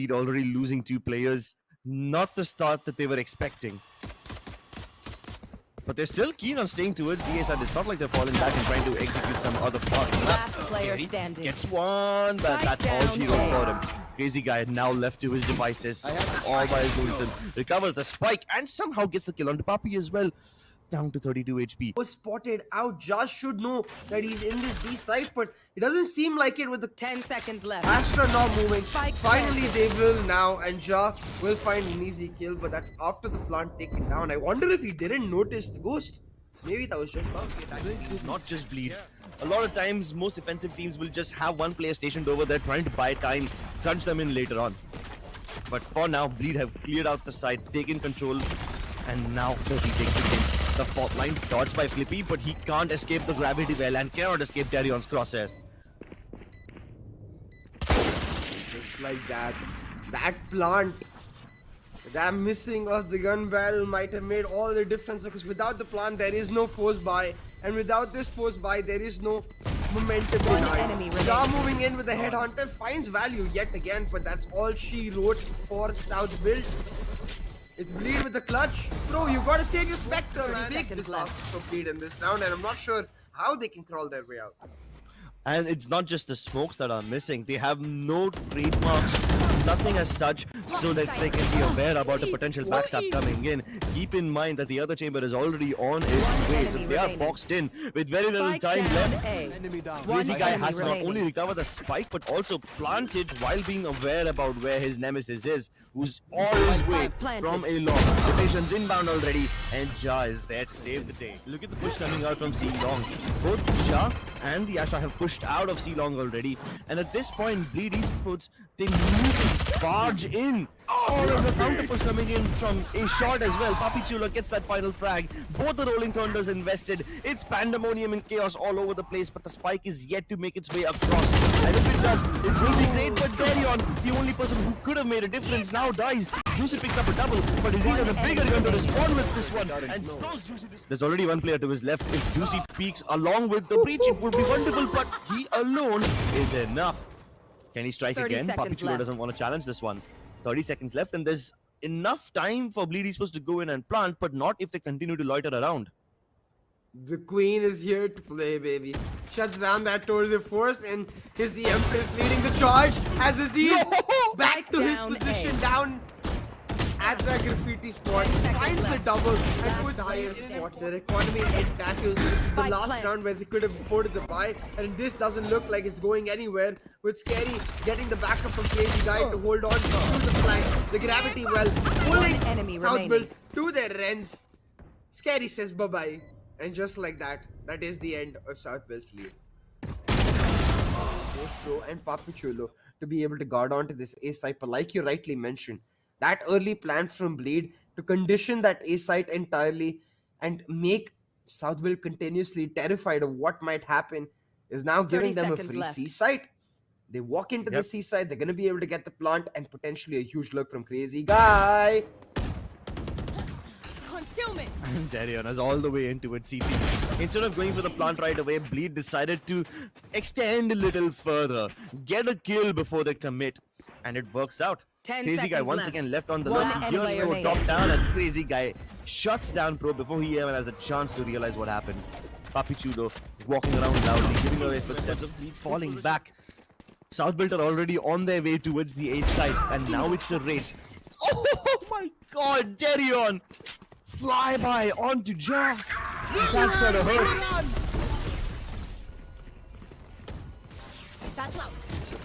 Bleed already losing 2 players. Not the start that they were expecting. But they're still keen on staying towards the A side. It's not like they're falling back and trying to execute some other plot. Last player standing. Gets one, but that's all she wrote for him. Crazy guy now left to his devices. All by his Wilson. Recovers the spike and somehow gets the kill on Papi as well. Down to 32 HP. Was spotted out. Just should know that he's in this B side, but it doesn't seem like it with the 10 seconds left. Astra not moving. Spike Finally, they will now, and Ja will find an easy kill, but that's after the plant taken down. I wonder if he didn't notice the ghost. Maybe that was just us. Not just Bleed. A lot of times, most defensive teams will just have one player stationed over there trying to buy time, crunch them in later on. But for now, Bleed have cleared out the side, taken control, and now he takes the games. The fourth line dodged by Flippy, but he can't escape the gravity well and cannot escape Deryeon's crosshair. Just like that. That plant, that missing of the gun barrel might have made all the difference, because without the plant there is no force buy, and without this force buy there is no momentum behind. Ja moving in with the headhunter finds value yet again, but that's all she wrote for South Built. It's Bleed with the clutch. Bro, you gotta save your Spectre, man. Big disaster for Bleed in this round, and I'm not sure how they can crawl their way out. And it's not just the smokes that are missing. They have no trademarks, nothing as such, so that they can be aware about the potential backstab coming in. Keep in mind that the other chamber is already on its way, so they are boxed in with very little time left. Crazy guy has not only recovered the spike, but also planted while being aware about where his nemesis is, who's on his way from a long. Rotation's inbound already, and Ja is there to save the day. Look at the push coming out from C-Long. Both Ja and the Asha have pushed out of C-Long already, and at this point, Bleed Esports, they need to barge in. Oh, there's a counter push coming in from a shot as well. PapiChulo gets that final frag. Both the Rolling Thunders invested. It's pandemonium and chaos all over the place, but the spike is yet to make its way across. And if it does, it will be great. But Deryeon, the only person who could have made a difference, now dies. Juicy picks up a double, but azys has a bigger gun to respond with this one. And throws Juicy. There's already one player to his left. If Juicy peeks along with the breach, it would be wonderful, but he alone is enough. Can he strike again? PapiChulo doesn't want to challenge this one. 30 seconds left, and there's enough time for Bleed Esports to go in and plant, but not if they continue to loiter around. The queen is here to play, baby. Shuts down that tour de force, and here's the Empress leading the charge. Has azys back to his position down at the graffiti spot, finds the double and puts the higher spot. Their economy in tattoos. This is the last round where they could have afforded the buy, and this doesn't look like it's going anywhere. With Scary getting the backup from Crazy Guy to hold on to the flank. The gravity well pulling South Built to their ends. Scary says bye-bye, and just like that, that is the end of South Built's lead. JayH and PapiChulo to be able to guard onto this A site, but like you rightly mentioned, that early plan from Bleed to condition that A site entirely and make South Built continuously terrified of what might happen is now giving them a free C site. They walk into the C site, they're going to be able to get the plant and potentially a huge look from Crazy Guy. Concealment. And Deryeon is all the way into its CT. Instead of going for the plant right away, Bleed decided to extend a little further, get a kill before they commit, and it works out. Crazy Guy once again left on the low. Here's Pro top down, and Crazy Guy shuts down Pro before he even has a chance to realize what happened. PapiChulo walking around loudly, giving away footsteps of Bleed falling back. South Built are already on their way towards the A side, and now it's a race. Oh my god, Deryeon! Flyby onto Ja. That's gonna hurt.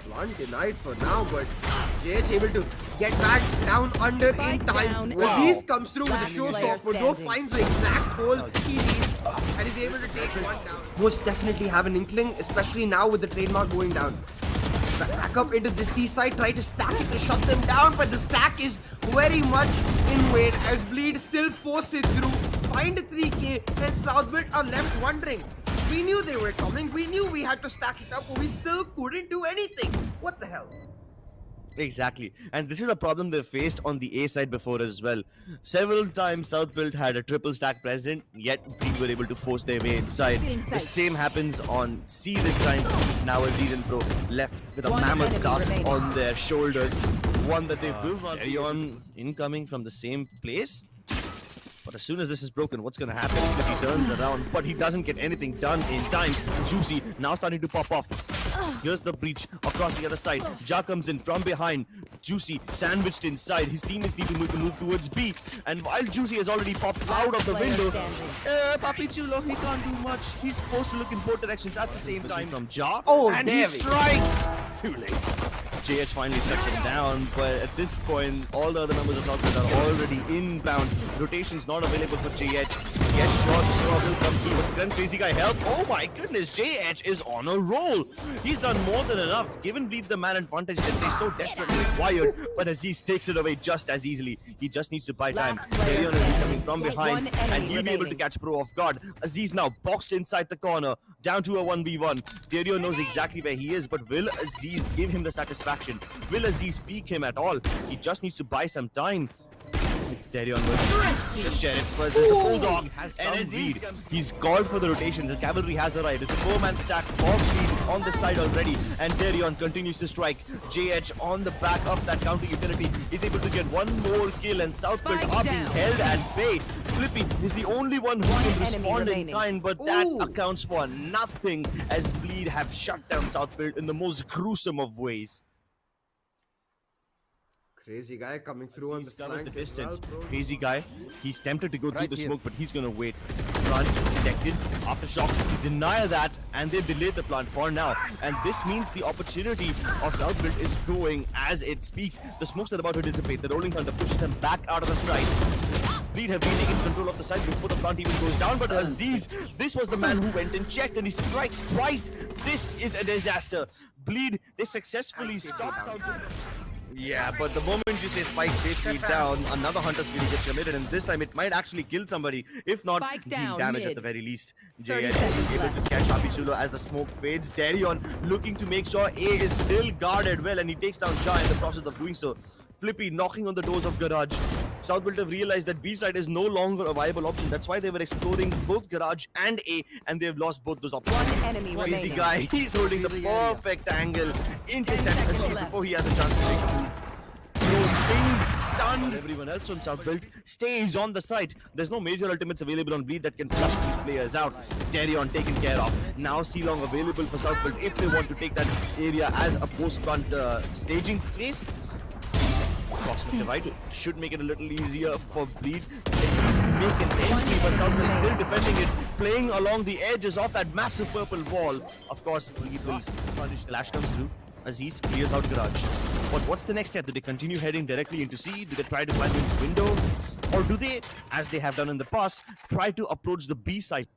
Plant denied for now, but JayH able to get back down under in time. azys comes through with a showstopper. Though finds the exact hole he needs and is able to take one down. Most definitely have an inkling, especially now with the trademark going down. Back up into the C side, try to stack it to shut them down, but the stack is very much in weight as Bleed still force it through. Find a 3K, and South Built are left wondering. We knew they were coming, we knew we had to stack it up, but we still couldn't do anything. What the hell? Exactly, and this is a problem they faced on the A side before as well. Several times South Built had a triple stack present, yet Bleed were able to force their way inside. The same happens on C this time. Now azys and Pro left with a mammoth task on their shoulders. one that they will not. Deryeon incoming from the same place. But as soon as this is broken, what's going to happen? If he turns around, but he doesn't get anything done in time. Juicy now starting to pop off. Here's the breach across the other side. Ja comes in from behind. Juicy sandwiched inside. His teammates need to move towards B. And while Juicy has already popped out of the window, PapiChulo, he can't do much. He's supposed to look in both directions at the same time from Ja. Oh, and he strikes! Too late. JayH finally shuts him down, but at this point, all the other members of Southfield are already inbound. Rotation's not available for JayH. Yes, sure, the straw will come through, but can crazyguy help? Oh my goodness, JayH is on a roll. He's done more than enough, given Bleed the man advantage that they so desperately required, but Azys takes it away just as easily. He just needs to buy time. Deryeon is coming from behind, and he'll be able to catch Pro off guard. Azys now boxed inside the corner, down to a 1v1. Deryeon knows exactly where he is, but will Azys give him the satisfaction? Will Azys peek him at all? He just needs to buy some time. It's Deryeon with the Sheriff versus the Bulldog. And Azys, he's called for the rotation. The cavalry has arrived. It's a 4-man stack for Bleed on the side already. And Deryeon continues to strike. JayH on the back of that counter utility is able to get one more kill, and Southfield are being held at bay. Flippy is the only one who can respond in time, but that accounts for nothing as Bleed have shut down Southfield in the most gruesome of ways. Crazyguy coming through on the flank the distance. Well, Crazyguy, he's tempted to go through the smoke, but he's gonna wait. Plant detected. Aftershock to deny that, and they delayed the plant for now. And this means the opportunity of Southfield is growing as it speaks. The smokes are about to dissipate. The rolling thunder pushes them back out of the site. Bleed have been taking control of the site before the plant even goes down, but Azys, this was the man who went and checked, and he strikes twice. This is a disaster. Bleed, they successfully stopped Southfield. Yeah, but the moment you say spike safely down, another hunter's feeling gets committed, and this time it might actually kill somebody, if not deal damage at the very least. JayH is able to catch PapiChulo as the smoke fades. Deryeon looking to make sure A is still guarded well, and he takes down Ja in the process of doing so. Flippy knocking on the doors of Garage. Southfield have realized that B side is no longer a viable option. That's why they were exploring both Garage and A, and they've lost both those options. One enemy remaining. Crazyguy, he's holding the perfect angle. Intercept Azys before he has a chance to make a move. Throws pinged, stunned. Everyone else from Southfield stays on the site. There's no major ultimates available on Bleed that can flush these players out. Deryeon taken care of. Now C-Long available for Southfield if they want to take that area as a post-plant staging place. Cosmic Divide should make it a little easier for Bleed. At least make an entry, but Southfield still defending it, playing along the edges of that massive purple wall. Of course, Bleed will punish. Clash comes through. Azys clears out Garage. But what's the next step? Do they continue heading directly into C? Do they try to climb into the window? Or do they, as they have done in the past, try to approach the B side?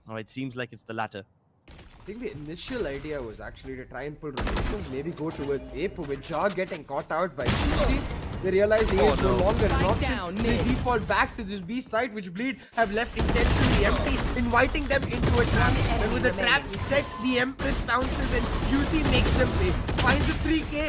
Oh, it seems like it's the latter. I think the initial idea was actually to try and pull rotations, maybe go towards A, but with Ja getting caught out by Juicy, they realized A is no longer an option. They default back to this B site, which Bleed have left intentionally empty, inviting them into a trap. And with the trap set, the Empress bounces and Juicy makes them pay. Finds a 3K,